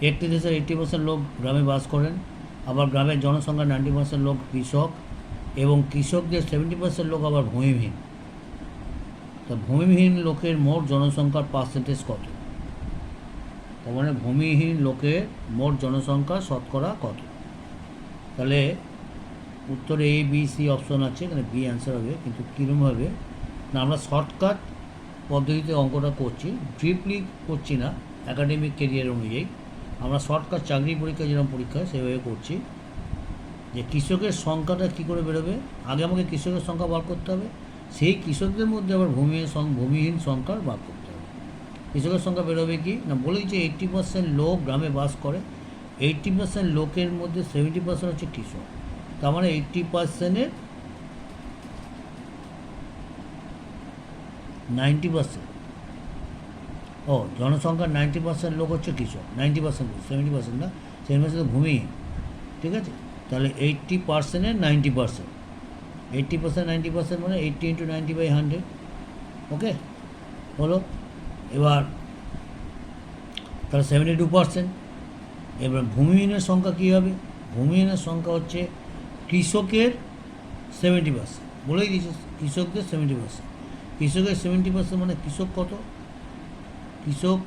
একটি দেশের 80% লোক গ্রামে বাস করেন, আবার গ্রামের জনসংখ্যা 90% লোক কৃষক, এবং কৃষকদের 70% লোক আবার ভূমিহীন। তা ভূমিহীন লোকের মোট জনসংখ্যার পার্সেন্টেজ কত? তার মানে ভূমিহীন লোকের মোট জনসংখ্যা শতকরা কত? তাহলে উত্তরে এ বি সি অপশন আছে, এখানে বি অ্যান্সার হবে। কিন্তু কীরকম হবে না, আমরা শর্টকাট পদ্ধতিতে অঙ্কটা করছি, ডিপলি করছি না একাডেমিক কেরিয়ার অনুযায়ী। আমরা শর্টকাট চাকরি পরীক্ষা যেরকম পরীক্ষা সেভাবে করছি। যে কৃষকের সংখ্যাটা কী করে বেরোবে, আগে আমাকে কৃষকের সংখ্যা বার করতে হবে, সেই কৃষকদের মধ্যে আবার ভূমিহীন সংখ্যা বার করতে হবে। কৃষকের সংখ্যা বেরোবে কি না, বলেই যে 80% লোক গ্রামে বাস করে, 80% লোকের মধ্যে 70% হচ্ছে কৃষক। তার মানে 80%-এর 90%, জনসংখ্যার 90% লোক হচ্ছে কৃষক, 90%, 70% না, 70% ভূমিহীন। ঠিক আছে, তাহলে 80%-এর 90%, 80% 90% মানে 80 × 90/100। ওকে, হলো। এবার তাহলে 72%। এবার ভূমিহীনের সংখ্যা কী হবে? ভূমিহীনের সংখ্যা হচ্ছে কৃষকের 70%, বলেই দিয়েছে কৃষকদের 70%। কৃষকের 70% মানে কৃষক কত? কৃষক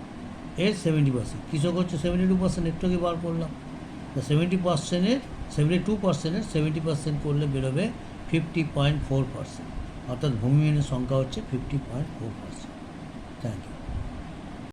এর 70%, কৃষক হচ্ছে 72%, একটু আগে বার করলাম। তো 70%-এর 72%-এর 70% করলে বেরোবে 50.4%, অর্থাৎ ভূমিহীনের সংখ্যা হচ্ছে 50.4%। Thank you.